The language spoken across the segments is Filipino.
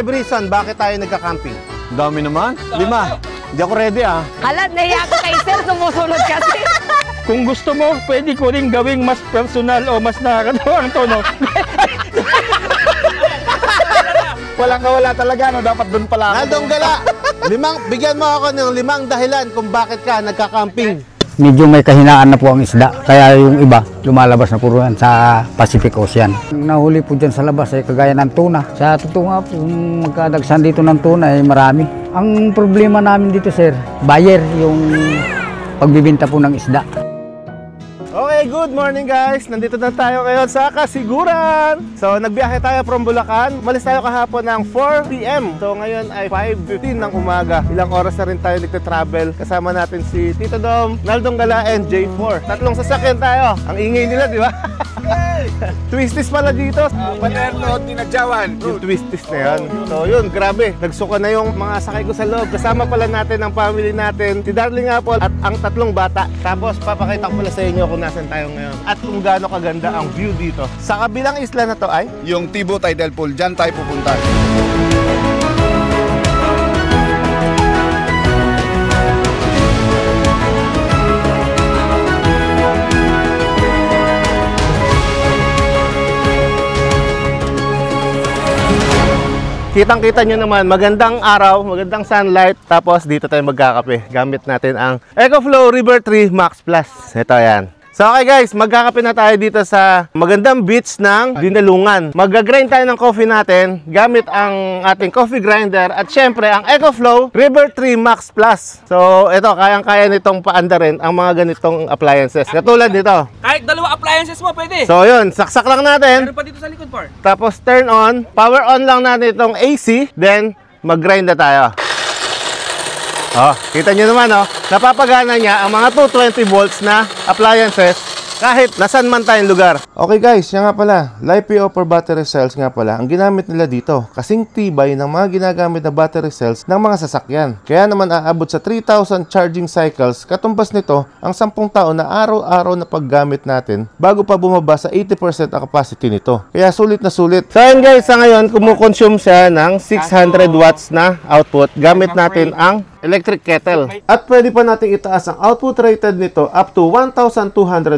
reason bakit tayo nagka-camping. Dami naman. 5. Hindi ako ready ah. Alam, nahiya ka kay sir, sumusunod kasi. Kung gusto mo, pwede ko rin gawing mas personal o mas nakakatawa ang tono. Walang kawala talaga, no? Dapat doon pala. Naldong Gala, bigyan mo ako ng 5 dahilan kung bakit ka nagka-camping. Medyo may kahinaan na po ang isda, kaya yung iba lumalabas na puro yan sa Pacific Ocean. Nahuli po dyan sa labas ay kagaya ng tuna. Sa totoo nga po, kung magkadagsan dito ng tuna ay marami. Ang problema namin dito sir, buyer, yung pagbibinta po ng isda. Okay, good morning guys! Nandito na tayo ngayon sa Kasiguran! So, nagbiyahe tayo from Bulacan. Malis tayo kahapon ng 4 PM. So, ngayon ay 5:15 ng umaga. Ilang oras na rin tayo nagte-travel. Kasama natin si Tito Dom, Naldong Gala, and J4. 3 sasakyan tayo. Ang ingay nila, di ba? Twisties pala dito. Paterno, Tinadyawan. Yung twisties na yan. So yun, grabe. Nagsuka na yung mga sakay ko sa loob. Kasama pala natin ang family natin, si Darling Apple at ang 3 bata. Tapos papakita ko pala sa inyo kung nasan tayo ngayon at kung gaano kaganda ang view dito. Sa kabilang isla na to ay Yung Tibo Tidal Pool, dyan tayo pupunta. kitang-kita nyo naman, magandang araw, magandang sunlight. Tapos dito tayo magkakape. Gamit natin ang EcoFlow River 3 Max Plus. Ito yan. So okay guys, magkakape na tayo dito sa magandang beach ng Dinalungan. Mag-grind tayo ng coffee natin gamit ang ating coffee grinder at syempre ang EcoFlow River 3 Max Plus. So ito, kayang-kaya nitong paandarin ang mga ganitong appliances. Katulad nito. Kahit 2 appliances mo pwede. So yun, saksak lang natin. Meron pa dito sa likod, par. Tapos turn on, power on lang natin itong AC, then mag-grind na tayo. Oh, kita nyo naman, oh, napapagana niya ang mga 220 volts na appliances kahit nasan man tayong lugar. Okay guys, yan nga pala, LiPo for battery cells nga pala ang ginamit nila dito. Kasing tibay ng mga ginagamit na battery cells ng mga sasakyan. Kaya naman aabot sa 3,000 charging cycles. Katumbas nito ang 10 taon na araw-araw na paggamit natin bago pa bumaba sa 80% ang capacity nito. Kaya sulit na sulit. So yun guys, sa ngayon kumukonsume siya ng 600 watts na output gamit natin ang electric kettle. At pwede pa natin itaas ang output rated nito up to 1,200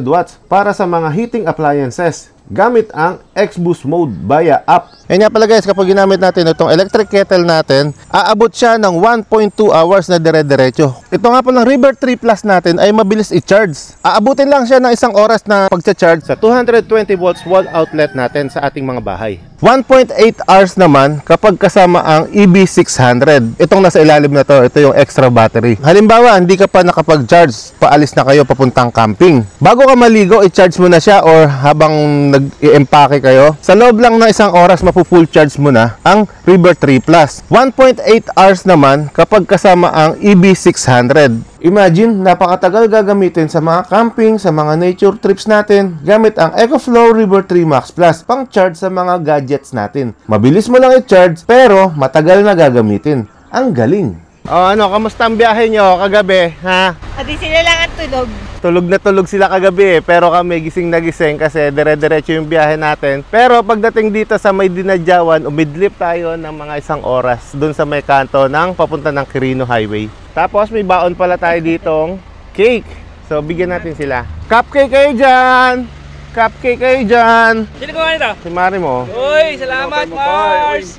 watts para sa mga heating appliances gamit ang X-Boost mode via app. E nga pala guys, kapag ginamit natin itong electric kettle natin, aabot siya ng 1.2 hours na dire-diretso. Ito nga palang River 3 Plus natin ay mabilis i-charge. Aabutin lang siya ng 1 oras na pagcha-charge sa 220 volts wall outlet natin sa ating mga bahay. 1.8 hours naman kapag kasama ang EB600. Itong nasa ilalim na to, ito yung extra battery. Halimbawa, hindi ka pa nakapag-charge, paalis na kayo papuntang camping. Bago ka maligo, i-charge mo na siya or habang nag-i-empake kayo, sa loob lang ng 1 oras mapu-full charge mo na ang River 3 Plus. 1.8 hours naman kapag kasama ang EB600. Imagine, napakatagal gagamitin sa mga camping, sa mga nature trips natin gamit ang EcoFlow River 3 Max Plus pang charge sa mga gadgets natin. Mabilis mo lang i-charge pero matagal na gagamitin. Ang galing! O ano, kamusta ang biyahe nyo kagabi, ha? Adi sila lang at tulog. Tulog na tulog sila kagabi pero kami gising na gising kasi dire-diretso yung biyahe natin. Pero pagdating dito sa may Dinadyawan, umidlip tayo ng mga 1 oras dun sa may kanto ng papunta ng Quirino Highway. Tapos may baon pala tayo ditong cake. So bigyan natin sila. Cupcake kayo dyan! Cupcake kayo dyan! Sino gawa nito? Si Mari mo. Uy, salamat, Mars!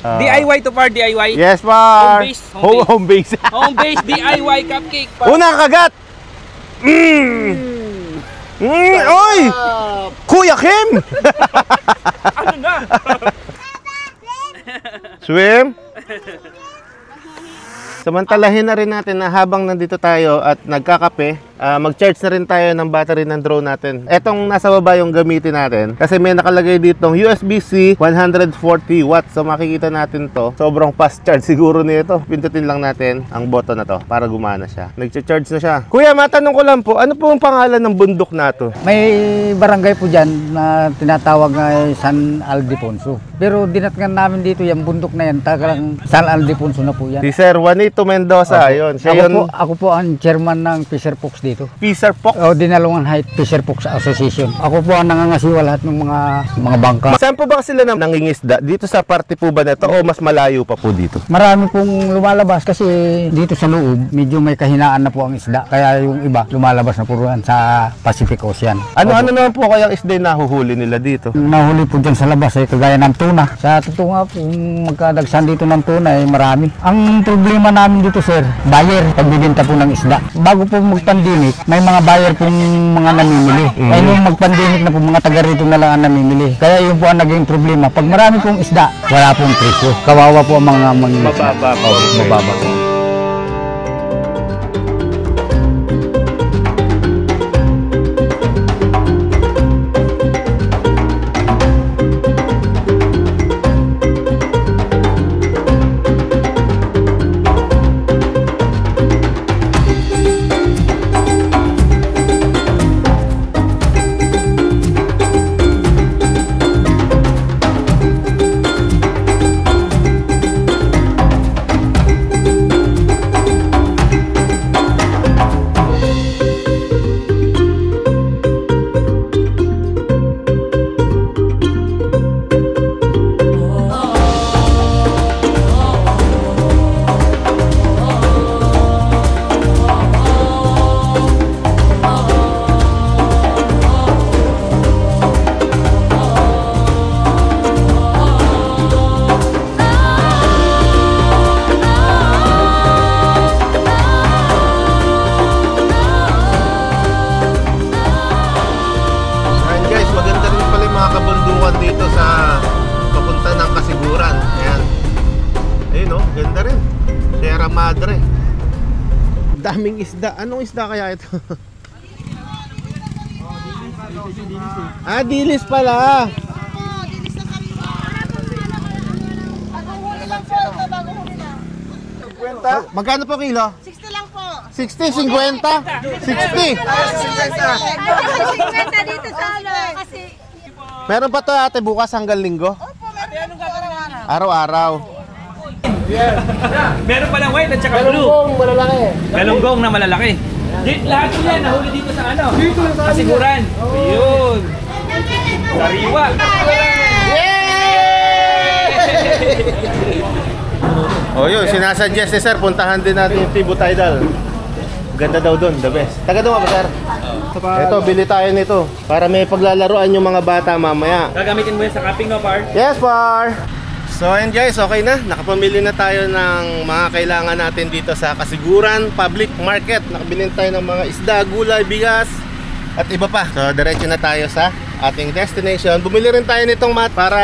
DIY to, par, DIY. Yes, par! Home base. Home base. Home base DIY cupcake. Par. Unang kagat! Oy! Kuya Kim! Ano na? Swim? Samantalahin na rin natin na habang nandito tayo at nagkakape, mag-charge na rin tayo ng battery ng drone natin. Etong nasa baba yung gamitin natin kasi may nakalagay ditong USB-C 140 watts. So makikita natin to. Sobrang fast charge siguro nito. Pindutin lang natin ang button na to para gumana siya. Nag-charge na siya. Kuya, matanong ko lang po, ano po ang pangalan ng bundok na to? May barangay po dyan na tinatawag na San Aldefonso. Pero dinatgan namin dito yung bundok na yan, talagang San Aldefonso na po yan. Si Sir Juanito Mendoza, yun. Siya Ako po ang chairman ng Fisher Fox dito. Fisher Pox. O, Dinalungan Height Fisher Pox Association. Ako po ang nangangasiwa lahat ng mga bangka. Saan po ba sila nangingisda? Dito sa parte po ba nito o mas malayo pa po dito? Marami pong lumalabas kasi dito sa loob, medyo may kahinaan na po ang isda. Kaya yung iba, lumalabas na po sa Pacific Ocean. Ano naman po kayang isda yung nahuhuli nila dito? Nahuli po dyan sa labas ay kagaya ng tuna. Sa totoo nga po, kung magkadagsan dito ng tuna ay marami. Ang problema namin dito sir, buyer, pagbibenta po ng isda. Bago po mag-pandemic, may mga buyer pong mga namimili. Ay nung mag-pandemic na po, mga taga rito na lang ang namimili. Kaya yun po ang naging problema. Pag marami pong isda, wala pong presyo. Kawawa po ang mga Mababa po. mababa po. Dito sa papunta ng Kasiguran. Ayan. Ayun oh, ganda rin. Sierra Madre. Daming isda. Anong isda kaya ito? Dilis pala. Magkano po kilo? 60 lang po. 60, 50? 60. 50 dito sa kasi Meron pa to ate bukas hanggang linggo? opo, meron po Araw-araw. Meron palang white at saka blue. Galunggong na malalaki. Lahat yan nahuli dito sa ano? Kasiguran. Ayun. Sariwa. Oh yun, sinasuggest ni sir, puntahan din natin yung Tibu Tidal. Ganda daw doon, the best. Taga doon ba sir? Ito, bili tayo nito para may paglalaruan yung mga bata mamaya. Gagamitin mo yan sa camping, no, Par? Yes, par! So ayun guys, okay na. Nakapamili na tayo ng mga kailangan natin dito sa Kasiguran Public Market. Nakabili tayo ng mga isda, gulay, bigas at iba pa. So diretso na tayo sa ating destination. Bumili rin tayo nitong mat para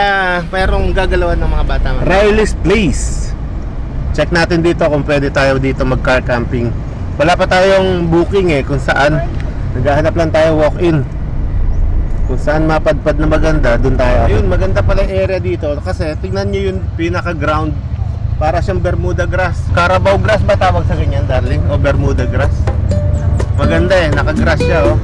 mayroong gagalawan ng mga bata. Riley's Place. Check natin dito kung pwede tayo dito mag-car camping. Wala pa tayong booking kung saan. Naghahanap lang tayo walk-in. Kung saan mapadpad na maganda, dun tayo. Ayun, maganda pala yung area dito kasi tingnan nyo yung pinaka-ground. Para siyang Bermuda grass. Carabao grass ba tawag sa ganyan, darling? O Bermuda grass? Maganda naka-grass siya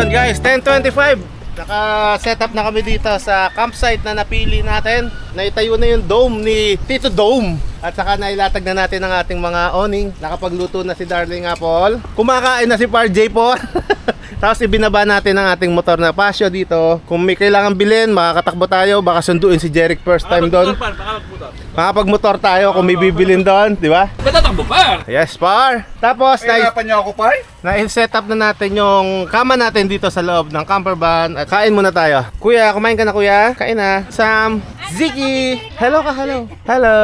Yun guys, 10:25. Naka-set up na kami dito sa campsite na napili natin. Naitayo na yung dome ni Tito Dome. At saka nailatag na natin ang ating mga awning. Nakapagluto na si Darling Apple. Kumakain na si Par J po. Tapos ibinaba natin ang ating motor na Pasio dito. Kung may kailangan bilhin, makakatakbo tayo. Baka sunduin si Jeric first time doon. Makapagmotor tayo kung may bibilin doon, di ba? Patatakbo Par! Yes, Par! Tapos, Hirapan niyo ako, Par? na-set up na natin yung kama natin dito sa loob ng camper van. At kain muna tayo. Kuya, kumain ka na kuya? Kain na. Sam, Ziggy! Hello ka, hello. Hello!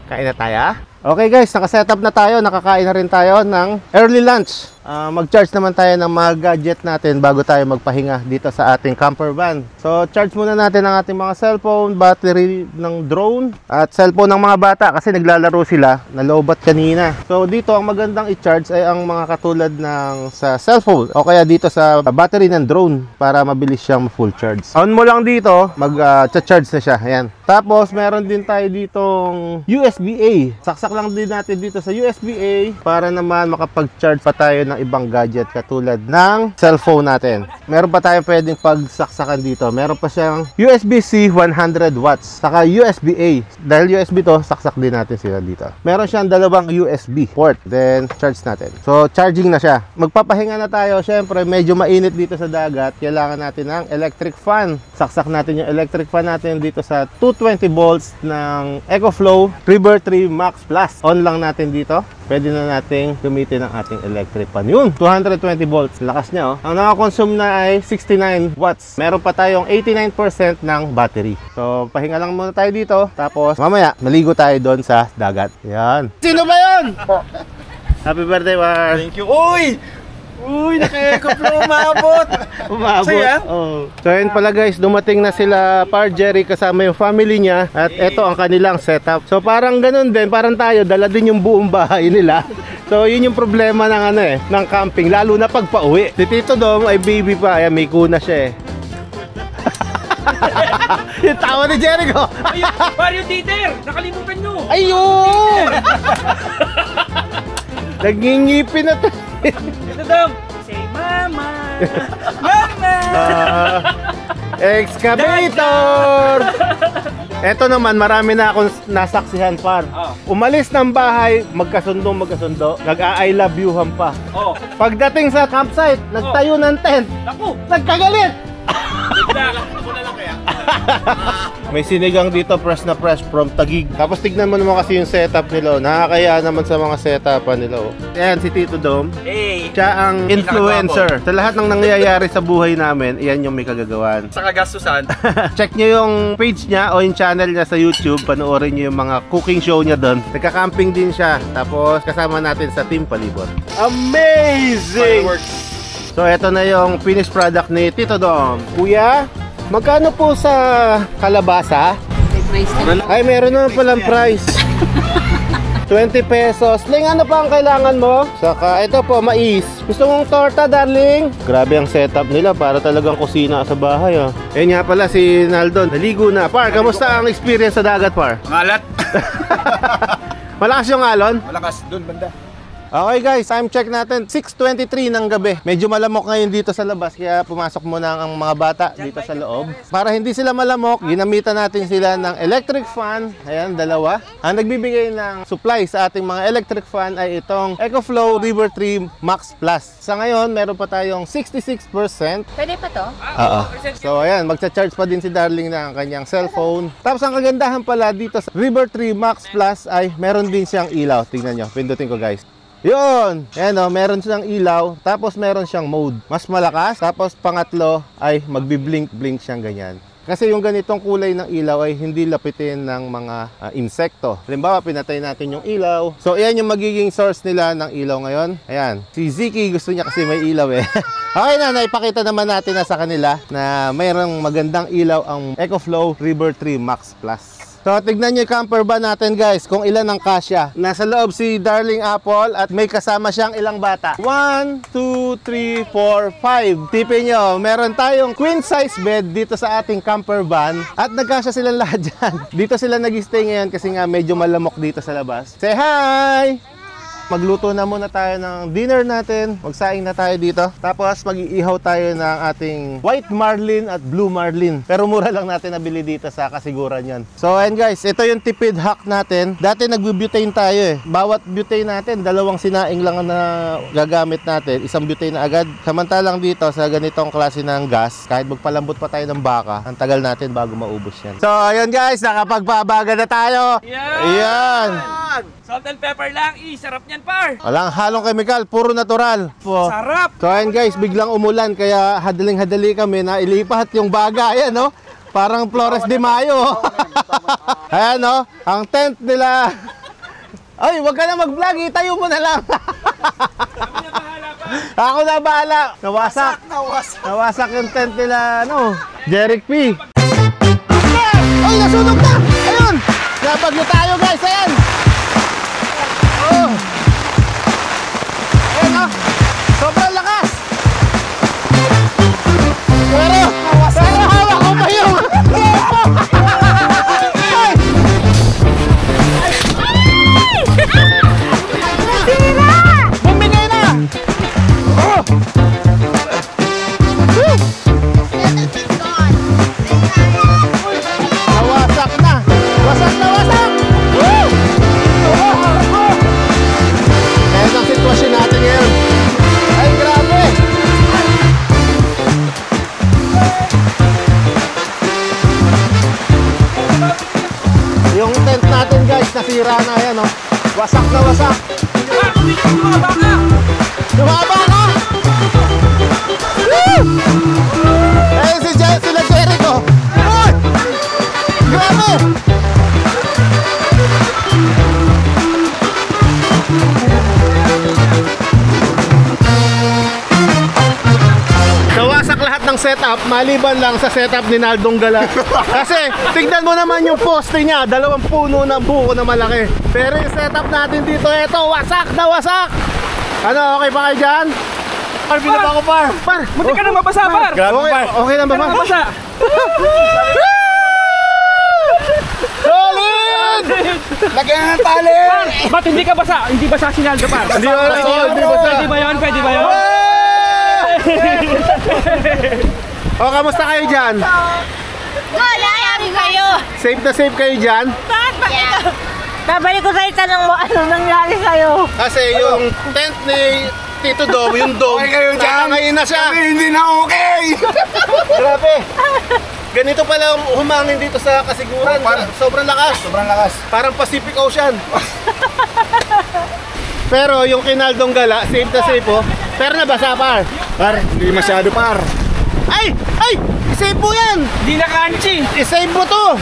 Kain na tayo? Okay guys, naka-setup na tayo. Nakakain na rin tayo ng early lunch. Mag-charge naman tayo ng mga gadget natin bago tayo magpahinga dito sa ating camper van. So, charge muna natin ang ating mga cellphone, battery ng drone, at cellphone ng mga bata kasi naglalaro sila, nalobat kanina. So, dito ang magandang i-charge ay ang mga katulad ng sa cellphone o kaya dito sa battery ng drone para mabilis siyang full charge. On mo lang dito, mag-charge na siya. Ayan. Tapos, meron din tayo ditong USB-A. Saksak lang din natin dito sa USB-A para naman makapag-charge pa tayo ng ibang gadget katulad ng cellphone natin. Meron pa tayong pwedeng pagsaksakan dito. Meron pa siyang USB-C 100 watts saka USB-A. Dahil USB to, saksak din natin sila dito. Meron siyang dalawang USB port. Then, charge natin. So, charging na siya. Magpapahinga na tayo. Siyempre, medyo mainit dito sa dagat. Kailangan natin ng electric fan. Saksak natin yung electric fan natin dito sa 220 volts ng EcoFlow River 3 Max Plus. On lang natin dito. Pwede na nating gamitin ang ating electric fan. Yun, 220 volts. Lakas niya, oh. Ang nakakonsume na ay 69 watts. Meron pa tayong 89% ng battery. So, pahinga lang muna tayo dito. Tapos, mamaya, maligo tayo doon sa dagat. Yan. Sino ba yun? Happy birthday, War. Thank you. Uy! Uy, naka-EcoFlow umabot. Umabot. Saya? Oh. So yun pala guys, dumating na sila Par Jerry kasama yung family niya. At eto ang kanilang setup. So parang ganun din, parang tayo, dala din yung buong bahay nila. So yun yung problema ng ng camping, lalo na pag pauwi. Si Tito Dom ay baby pa, ay may kuna siya eh. Yung tawa ni Jericho. Ayun, Par yung teeter! Nakalimutan nyo! Ayun! Nagingipin na to. Ito daw! Say mama! Mama! Excavator! Eto naman, marami na akong nasaksihan, Par. Umalis ng bahay, magkasundo. Nag-I love you-ham pa. Oh. Pagdating sa campsite, nagtayo ng tent. Naku! Nagkagalit! Ako na lang kaya. May sinigang dito, fresh na fresh from Taguig. Tapos tignan mo naman kasi yung setup nila. Nakakaya naman sa mga setupan nila. Ayan, si Tito Dom. Hey! Siya ang influencer. Sa lahat ng nangyayari sa buhay namin, iyan yung may kagagawan. Sa kagastusan. Check nyo yung page niya o yung channel niya sa YouTube. Panoorin nyo yung mga cooking show niya doon. Nagka-camping din siya. Tapos kasama natin sa Team Palibot. Amazing! So eto na yung finished product ni Tito Dom. Kuya, magkano po sa kalabasa? Ay, meron naman palang price. 20 pesos. Ling, ano pa ang kailangan mo? Saka, ito po, mais. Gusto mong torta, darling? Grabe ang setup nila. Para talagang kusina sa bahay, oh. Eh nga pala, si Naldo. Naligo na. Par, kamusta ang experience sa dagat, Par? Ngalat. Malakas yung alon? Malakas, dun banda. Okay guys, time check natin 6:23 ng gabi. Medyo malamok ngayon dito sa labas, kaya pumasok muna ang mga bata dito sa loob. Para hindi sila malamok, ginamitan natin sila ng electric fan. Ayan, dalawa. Ang nagbibigay ng supply sa ating mga electric fan ay itong EcoFlow River 3 Max Plus. Sa ngayon, meron pa tayong 66%. Pwede pa to? Oo. So ayan, magcha-charge pa din si Darling ng kanyang cellphone. Tapos ang kagandahan pala dito sa River 3 Max Plus ay meron din siyang ilaw. Tingnan nyo, pindutin ko guys. Yun! Ayan o, meron siyang ilaw, tapos meron siyang mode. Mas malakas, tapos pangatlo ay magbi-blink-blink siyang ganyan. Kasi yung ganitong kulay ng ilaw ay hindi lapitin ng mga insekto. Halimbawa, pinatay natin yung ilaw. So, ayan yung magiging source nila ng ilaw ngayon. Ayan. Si Ziki gusto niya kasi may ilaw eh. Okay na, naipakita naman natin na sa kanila na mayroong magandang ilaw ang EcoFlow River 3 Max Plus. So, tignan nyo yung camper van natin guys, kung ilan ang kasya. Nasa loob si Darling Apple at may kasama siyang ilang bata. 1, 2, 3, 4, 5. Tipin nyo, meron tayong queen size bed dito sa ating camper van at nagkasya silang lahat dyan. Dito sila nag-stay ngayon kasi nga medyo malamok dito sa labas. Say hi! Magluto na muna tayo ng dinner natin. Magsaing na tayo dito. Tapos mag-iihaw tayo ng ating white marlin at blue marlin. Pero mura lang natin nabili dito sa kasiguran yan. So ayan guys, ito yung tipid hack natin. Dati nag-butane tayo eh. Bawat butane natin, 2 sinaing lang na gagamit natin. 1 butane na agad. Samantalang dito sa ganitong klase ng gas, kahit magpalambot pa tayo ng baka, ang tagal natin bago maubos yan. So ayan guys, nakapagbabaga na tayo. Ayan. Salt and pepper lang, sarap niyan par. Walang halong chemical, puro natural. Sarap. So ayan guys, biglang umulan kaya hadaling-hadali kami na ilipat yung baga. Ayan no, parang Flores de Mayo. Ayan no, ang tent nila. Ay, wag ka na mag-vlog, itayo mo na lang. Ako na bahala. Nawasak yung tent nila, ano, Jeric P. Ay, nasunog na! Ayun! Napagyo tayo guys, ayan! Oh! Ayan o! Sobrang lakas! Pero hawak ko pa yung... Ay! Nasira! Bumigay na! Oh! Nawasak na! Wasak na wasak! Woo! Ayan ang sitwasyon natin ngayon. Ay, grabe! Yung tent natin guys, nasira na yan oh. Wasak na wasak. Lumaba ka! Woo! Ayun sila Jericho. Uy! Grabe! Nawasak lahat ng setup, maliban lang sa setup ni Naldong Gala. Kasi tignan mo naman yung poste niya, 2 puno ng buko na malaki. Pero yung setup natin dito, eto, wasak na wasak! Ano, okay pa kayo dyan? Par, binaba ko par! Par! Munti ka na mabasa par! Okay lang ba par? Mabasa! Solid! Lagyan ng tali! Ba't hindi ka basa? Hindi basa si Naldo par? Hindi ba basa? Pwede ba yun? Pwede ba yun? O, kamusta kayo dyan? Wala, yari kayo. Safe na safe kayo dyan? Yeah. Babalik ko sa'yo tanong mo, ano nangyari sa'yo? Kasi yung tent ni Tito Dom, yung dome, Okay kayo dyan? natangayin na siya. Kami hindi na okay! Grabe. Ganito pala humangin dito sa kasiguran. Sobrang lakas. Sobrang lakas. Parang Pacific Ocean. Pero yung Kinaldong Gala, safe na safe oh. Pero nabasa par. Par, hindi masyado par. Ay! Ay! I-save mo yan! Hindi na kanchi! I-save mo to!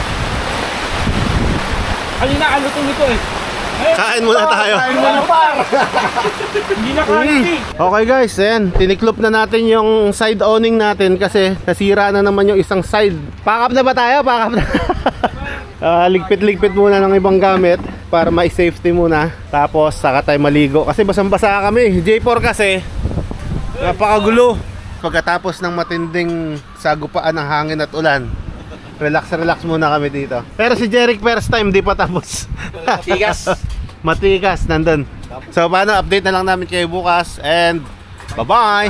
Kanina kalutong ito eh. Kain muna tayo. Kain mo na par. Hindi na kanchi! Okay guys, ayan. Tiniklop na natin yung side awning natin kasi nasira na naman yung isang side. Pack up na ba tayo? Pack up na. Ligpit-ligpit muna ng ibang gamit para ma-safety muna. Tapos saka tayo maligo kasi basang-basa kami. J4 kasi napakagulo. Pagkatapos ng matinding sagupaan ng hangin at ulan, relax muna kami dito. Pero si Jeric first time di pa tapos. Matigas. Matigas nandun. So paano, update na lang namin kayo bukas and bye-bye.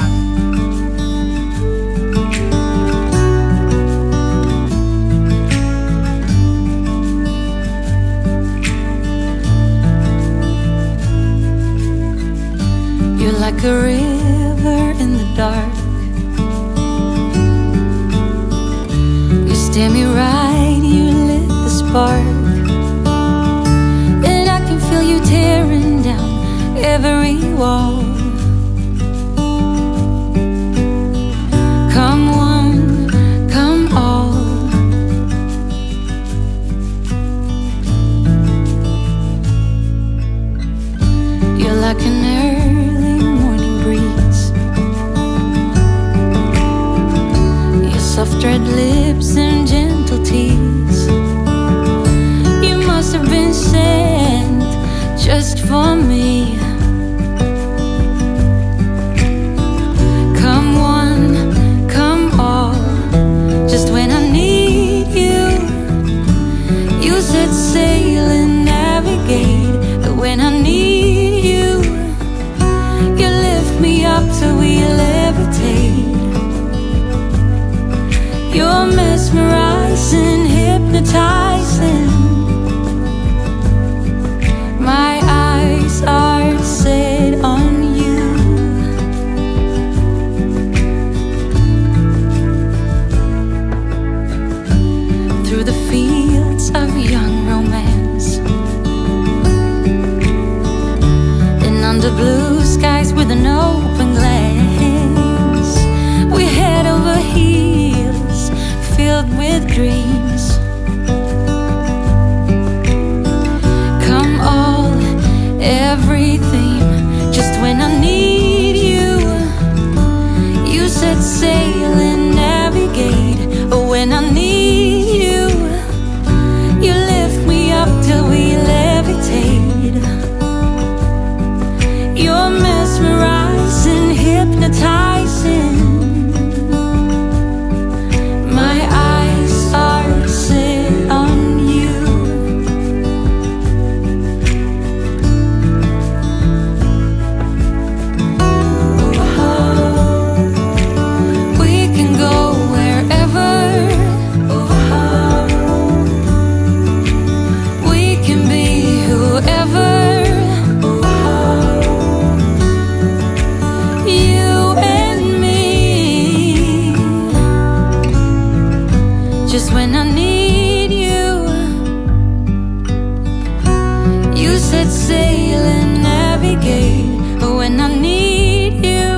You're like a river in the dark. You stare me right, you lit the spark. And I can feel you tearing down every wall. Come one, come all. You're like an early morning breeze. Your soft red lips and gentle tease. You must have been sent just for me. Come one, come all. Just when I need you, you set sail and navigate. But when I need you, blue skies with an open glance. We're head over heels, filled with dreams. Come all, everything, just when I need you. You set sail and navigate when I need you. You lift me up till we levitate. You're mesmerizing, hypnotizing. My eyes are set on you. We can go wherever. We can be whoever. You and me. Just when I need you. You set sail and navigate when I need you.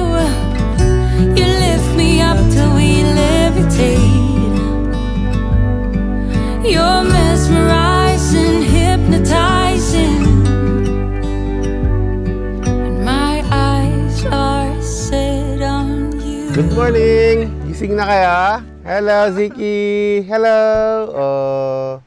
You lift me up till we levitate. You're mesmerizing, hypnotizing. And my eyes are set on you. Good morning! Gising na kaya? Hello, Ziki! Hello! Oh,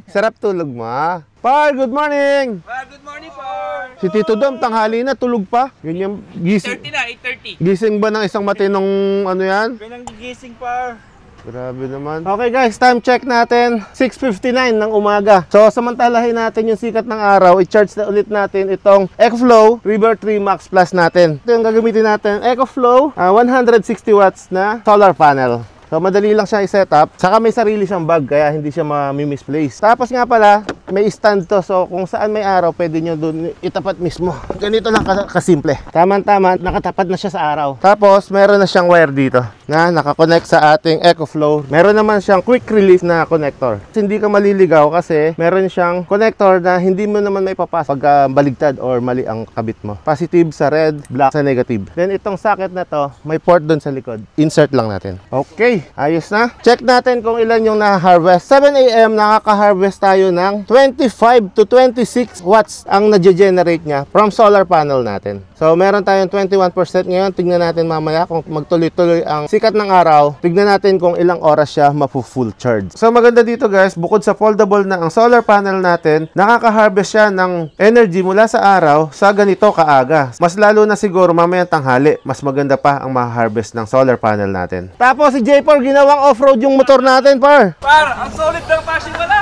sarap tulog mo, ah. Par, good morning! Good morning, Par! Si Tito Dom, tanghali na, tulog pa. Yun yung gising. 8:30 na, 8:30. Gising ba ng isang matinong ano yan? Ganang gigising, Par. Grabe naman. Okay guys, time check natin. 6:59 ng umaga. So, samantalahin natin yung sikat ng araw. I-charge na ulit natin itong EcoFlow River 3 Max Plus natin. Ito yung gagamitin natin. EcoFlow, 160 watts na solar panel. So, madali lang siya i-set up. Saka may sarili siyang bag, kaya hindi siya ma-misplace. Tapos nga pala, may stand to. So, kung saan may araw, pwede nyo dun itapat mismo. Ganito lang kasimple. Tama-tama, nakatapat na siya sa araw. Tapos, meron na siyang wire dito na nakakonect sa ating EcoFlow. Meron naman siyang quick release na connector. Hindi ka maliligaw kasi meron siyang connector na hindi mo naman maipapasok pag baligtad or mali ang kabit mo. Positive sa red, black sa negative. Then, itong socket na to, may port dun sa likod. Insert lang natin. Okay. Ayos na. Check natin kung ilan yung na-harvest. 7 AM nakaka-harvest tayo ng 25 to 26 watts ang na-generate niya from solar panel natin. So meron tayong 21% ngayon. Tignan natin mamaya kung magtuloy-tuloy ang sikat ng araw. Tignan natin kung ilang oras siya mapu-full charge. So maganda dito guys, bukod sa foldable na ang solar panel natin, nakaka-harvest siya ng energy mula sa araw sa ganito kaaga. Mas lalo na siguro mamayang tanghali. Mas maganda pa ang ma-harvest ng solar panel natin. Tapos si J4 ginawang off-road yung motor natin, Par. Par, ang solid ng passion mo na.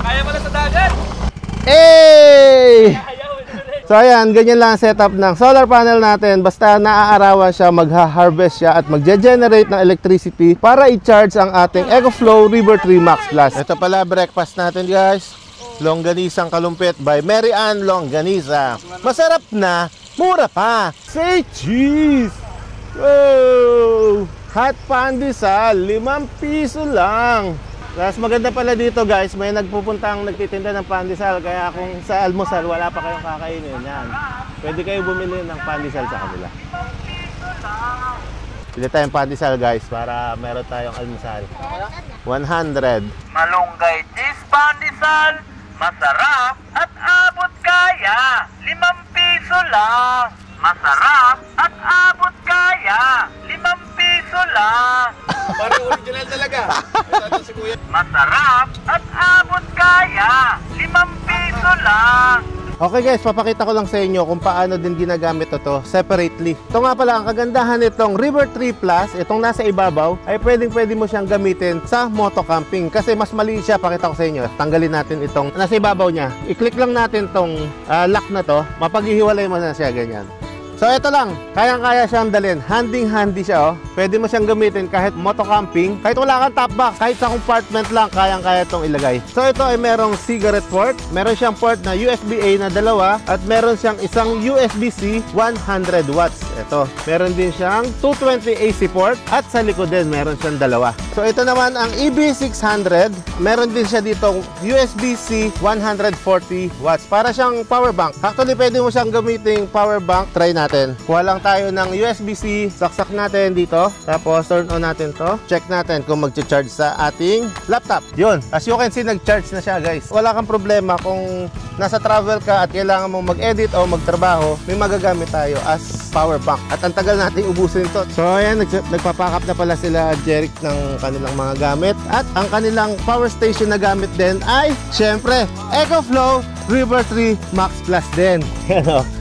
Kaya mo na sa dagat. Hey! So ayan, ganyan lang ang setup ng solar panel natin. Basta naaarawan siya, magha-harvest siya at magge-generate ng electricity para i-charge ang ating EcoFlow River 3 Max Plus. Ito pala breakfast natin guys. Longganisang kalumpit by Mary Ann Longganisa. Masarap na, mura pa. Say cheese! Wow! Hot pandesal, 5 piso lang. Tapos maganda pala dito guys, may nagpupuntang nagtitinda ng pandesal. Kaya kung sa almusal wala pa kayong kakainin, yan. Pwede kayo bumili ng pandesal sa kanila. Pili tayong pandesal guys para meron tayong almusal. 100. Malunggay cheese pandesal, masarap at abot kaya. 5 piso lang. Masarap at abot kaya. 5 piso lang. Parang original talaga. Ito si Kuya. Masarap at abot kaya. 5 piso lang. Okay guys, papakita ko lang sa inyo kung paano din ginagamit ito separately. Ito nga pala, ang kagandahan nitong River 3 Plus, itong nasa ibabaw, ay pwede mo siyang gamitin sa moto camping. Kasi mas maliit siya, pakita ko sa inyo. Tanggalin natin itong nasa ibabaw niya. I-click lang natin itong lock na to, mapaghihiwalay mo na siya, ganyan. So So ito lang, kayang-kaya siyang dalhin. Handing-handy siya, oh. Pwede mo siyang gamitin kahit moto-camping, kahit wala kang top box, kahit sa compartment lang, kayang-kaya itong ilagay. So ito ay merong cigarette port, meron siyang port na USB-A na dalawa, at meron siyang isang USB-C 100 watts. Ito, meron din siyang 220 AC port, at sa likod din meron siyang dalawa. So ito naman ang EB600, meron din siya dito USB-C 140 watts. Para siyang power bank. Actually, pwede mo siyang gamiting power bank. Try natin. Kuha lang tayo ng USB-C, saksak natin dito, tapos turn on natin to. Check natin kung mag-charge sa ating laptop. Yun. As you can see, nag-charge na siya, guys. Wala kang problema kung nasa travel ka at kailangan mong mag-edit o magtrabaho, may magagamit tayo as power bank. At ang tagal nating ubusin ito. So ayan, nagpapack up na pala sila, Jeric, ng kanilang mga gamit. At ang kanilang power station na gamit din ay, syempre, EcoFlow River 3 Max Plus din.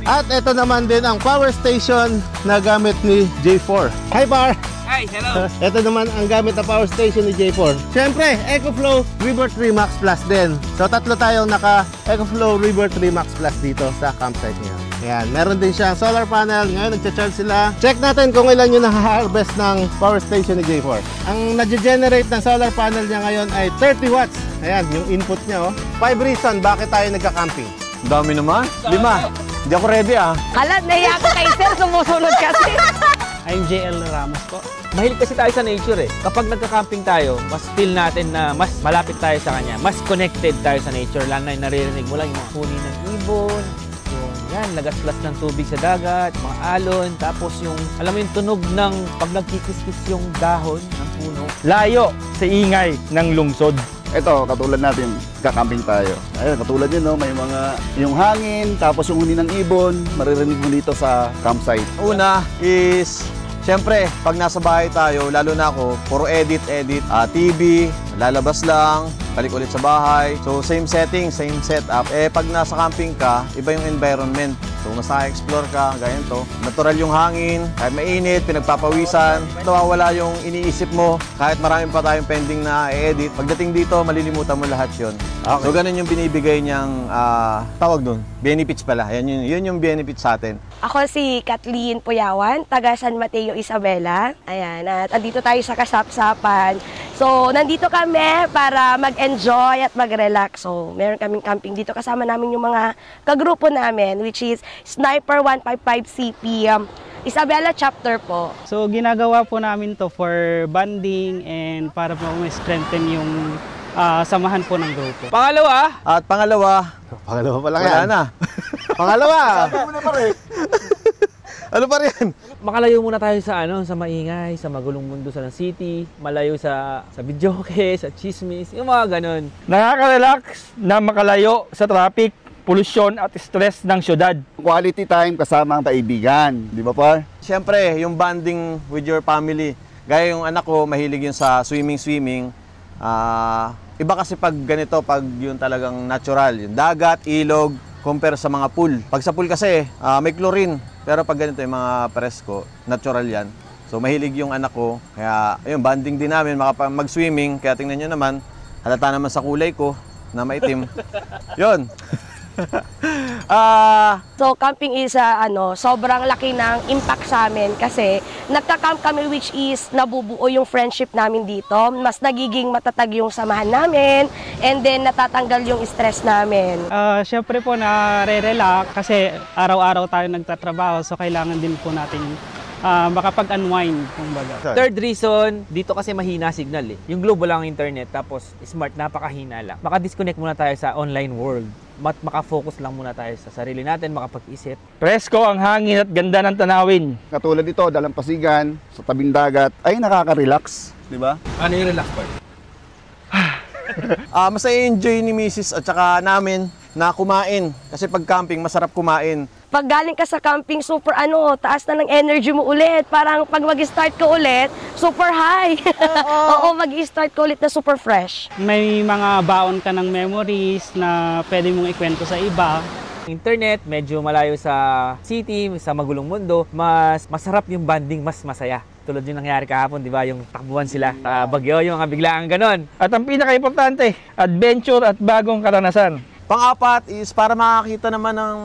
At ito naman din ang power station na gamit ni J4. Hi, Bar! Hi, hello. Ito naman ang gamit na power station ni J4. Siyempre, EcoFlow River 3 Max Plus din. So tatlo tayong naka EcoFlow River 3 Max Plus dito sa campsite niya. Ayan, meron din siyang solar panel. Ngayon nagcha-charge sila. Check natin kung ilan yung naka-harvest ng power station ni J4. Ang nag-generate ng solar panel niya ngayon ay 30 watts. Ayan, yung input niya, oh. 5 reason bakit tayo nagka-camping. Dami naman. 5. Hindi ako ready, ah. Hala, nahiya ko kay sir, sumusunod kasi. I'm JL Ramos po. Mahilig kasi tayo sa nature eh. Kapag nagka-camping tayo, mas feel natin na mas malapit tayo sa kanya. Mas connected tayo sa nature. Lalo na yung naririnig mo lang yung mga huni ng ibon. Yung yan, lagaslas ng tubig sa dagat, mga alon. Tapos yung, alam mo yung tunog ng pag nagkikis-kis yung dahon ng puno. Layo sa ingay ng lungsod. Ito, katulad natin, kakamping tayo. Ayun, katulad yun, no? May mga, yung hangin, tapos yung huni ng ibon, maririnig mo dito sa campsite. Una is, siyempre, pag nasa bahay tayo, lalo na ako, puro edit, TV, lalabas lang, balik ulit sa bahay. So, same setting, same setup. Pag nasa camping ka, iba yung environment. So, mas naka-explore ka, ganyan to. Natural yung hangin, kahit mainit, pinagpapawisan. Nawawala yung iniisip mo, kahit marami pa tayong pending na i-edit. Pagdating dito, malilimutan mo lahat yun. Okay. So, ganun yung binibigay niyang, tawag dun, benefits pala. Yun yung benefits sa atin. Ako si Kathleen Puyawan, taga San Mateo, Isabela. Ayan, at andito tayo sa Kasapsapan. So, nandito kami para mag-enjoy at mag-relax. So, meron kaming camping dito. Kasama namin yung mga kagrupo namin, which is Sniper 155CP, Isabela chapter po. So ginagawa po namin to for bonding and para po strengthen yung samahan po ng grupo. Pangalawa, At pangalawa Pangalawa pa lang wala yan. na. Pangalawa! Ano pa rin? makalayo muna tayo sa sa maingay, sa magulong mundo sa city, malayo sa videoke, sa chismis, yung mga ganun. Nakaka-relax na makalayo sa traffic, polusyon at stress ng syudad. Quality time kasama ang kaibigan, di ba, par? Siyempre, yung bonding with your family. Gaya yung anak ko, mahilig yun sa swimming. Iba kasi pag ganito, pag yun talagang natural, yung dagat, ilog, compare sa mga pool. Pag sa pool kasi, may chlorine. Pero pag ganito yung mga presko, natural yan. So mahilig yung anak ko. Kaya ayun, bonding din namin, mag-swimming. Kaya tingnan nyo naman, halata naman sa kulay ko na maitim. Yun. So camping is sobrang laki ng impact sa amin kasi nagka-camp kami, which is nabubuo yung friendship namin dito. Mas nagiging matatag yung samahan namin and then natatanggal yung stress namin. Siyempre po na-relax kasi araw-araw tayo nagtatrabaho, so kailangan din po natin makapag-unwind, kumbaga. Third reason, dito kasi mahina signal eh. Yung global lang internet, tapos smart, napakahina lang. Maka-disconnect muna tayo sa online world. Maka-focus lang muna tayo sa sarili natin, makapag-isip. Presko ang hangin at ganda ng tanawin. Katulad ito, dalampasigan, sa tabing dagat, ay nakaka-relax, di ba? Ano yung relax part? Mas na-enjoy ni Mrs. at saka namin na kumain. Kasi pag camping, masarap kumain. Pag galing ka sa camping, super taas na ng energy mo ulit. Parang pag mag-start ka ulit, super high. Oo, mag-start ka ulit na super fresh. May mga baon ka ng memories na pwede mong ikwento sa iba. Internet, medyo malayo sa city, sa magulong mundo, mas masarap yung bonding, mas masaya. Tulad yung nangyari kahapon, di ba? Yung takbuhan sila sa Bagyo, yung mga biglaan ganon. At ang pinaka-importante, adventure at bagong karanasan. Pang-apat is para makakita naman ng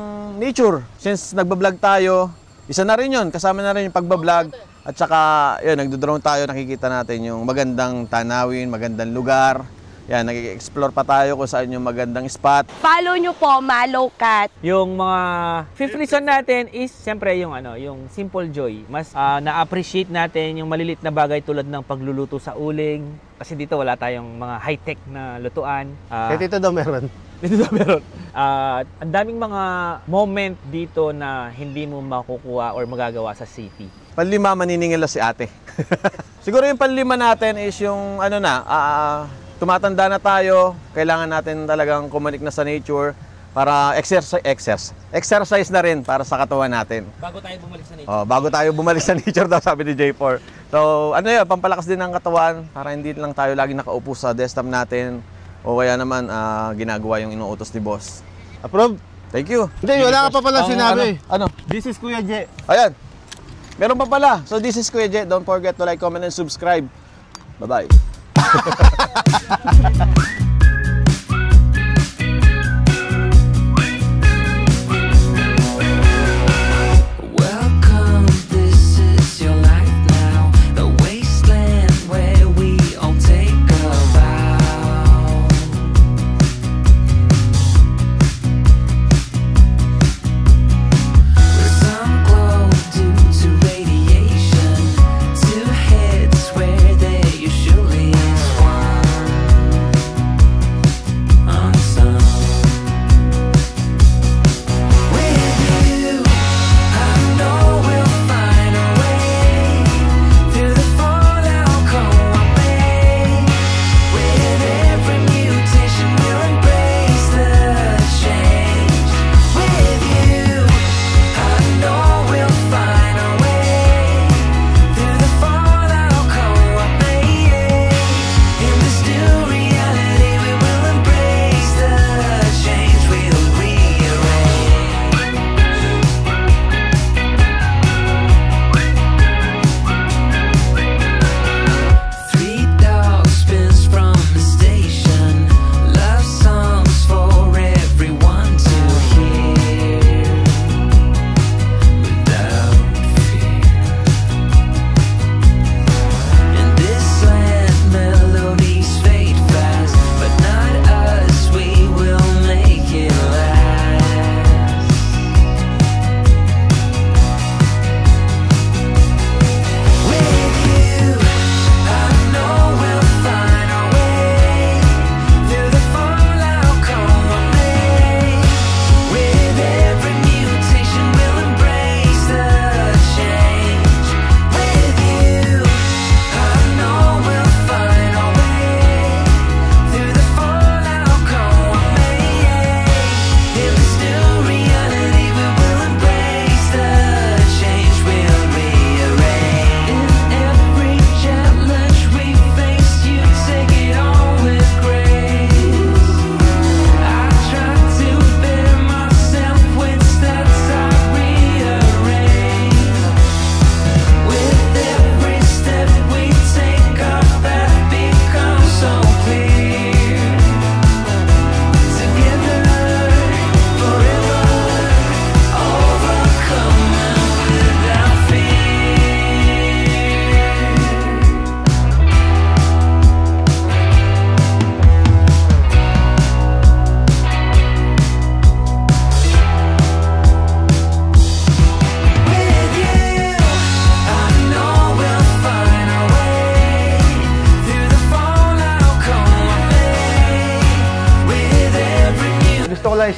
nature. Since nagbablog tayo, isa na rin yun, kasama na rin yung pagbablog. At saka, yun, nagdo-drone tayo, nakikita natin yung magandang tanawin, magandang lugar. Yan, nag-explore pa tayo kung saan yung magandang spot. Follow nyo po, Malocat. Yung mga fifth reason natin is siyempre yung yung simple joy. Mas na-appreciate natin yung malilit na bagay tulad ng pagluluto sa uling. Kasi dito wala tayong mga high-tech na lutuan. Dito daw meron. Dito daw meron. Ang daming mga moment dito na hindi mo makukuha or magagawa sa city. Panlima, maniningil na si ate. Siguro yung panlima natin is yung tumatanda na tayo, kailangan natin talagang kumanik na sa nature para exercise na rin para sa katawan natin. Bago tayo bumalik sa nature. Oh, bago tayo bumalik sa nature daw, sabi ni J4. So, pampalakas din ng katawan para hindi lang tayo lagi nakaupo sa desktop natin o kaya naman ginagawa yung inuutos ni boss. Approve? Thank you. Hindi, wala ka pa pala sinabi. Ano? This is Kuya J. Ayan. Meron pa pala. So, this is Kuya J. Don't forget to like, comment, and subscribe. Bye-bye.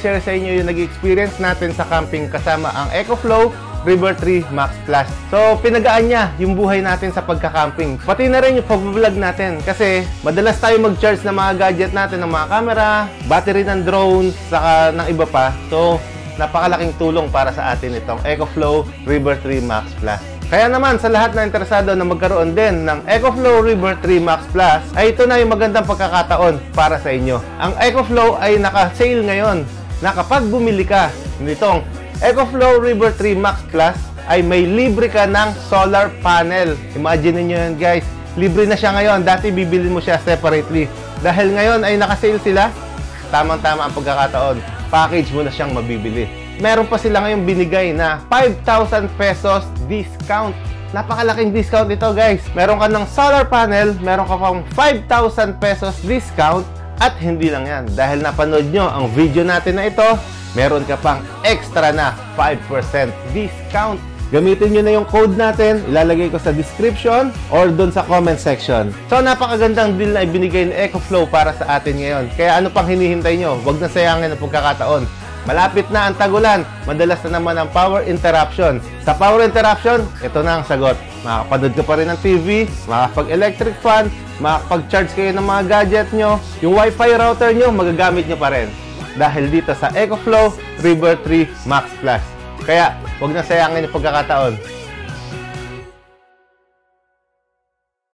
i-share sa inyo yung nag-experience natin sa camping kasama ang EcoFlow River 3 Max Plus. So, pinagaan niya yung buhay natin sa pagka-camping. Pati na rin yung pag-vlog natin kasi madalas tayo mag-charge ng mga gadget natin, ng mga camera, battery ng drone, saka ng iba pa. So, napakalaking tulong para sa atin itong EcoFlow River 3 Max Plus. Kaya naman, sa lahat na interesado na magkaroon din ng EcoFlow River 3 Max Plus, ay ito na yung magandang pagkakataon para sa inyo. Ang EcoFlow ay naka-sale ngayon na kapag bumili ka nitong EcoFlow River 3 Max Plus, ay may libre ka ng solar panel. Imagine niyo yan guys, libre na siya ngayon. Dati bibili mo siya separately. Dahil ngayon ay naka-sale sila, tamang-tama ang pagkakataon. Package mo na siyang mabibili. meron pa sila ngayong binigay na 5,000 pesos discount. Napakalaking discount ito, guys. Meron ka ng solar panel, meron ka pang 5,000 pesos discount. At hindi lang yan, dahil napanood nyo ang video natin na ito, meron ka pang extra na 5% discount. Gamitin nyo na yung code natin, ilalagay ko sa description or doon sa comment section. So, napakagandang deal na ibinigay ni EcoFlow para sa atin ngayon. Kaya ano pang hinihintay nyo? Huwag na sayangin ang pagkakataon. Malapit na ang tagulan, madalas na naman ang power interruption. Sa power interruption, ito na ang sagot. Makakapanood ka pa rin ng TV, makakapag-electric fan, makakapag-charge kayo ng mga gadget nyo, yung Wi-Fi router nyo, magagamit nyo pa rin. Dahil dito sa EcoFlow River 3 Max Plus. Kaya, huwag na sayangin yung pagkakataon.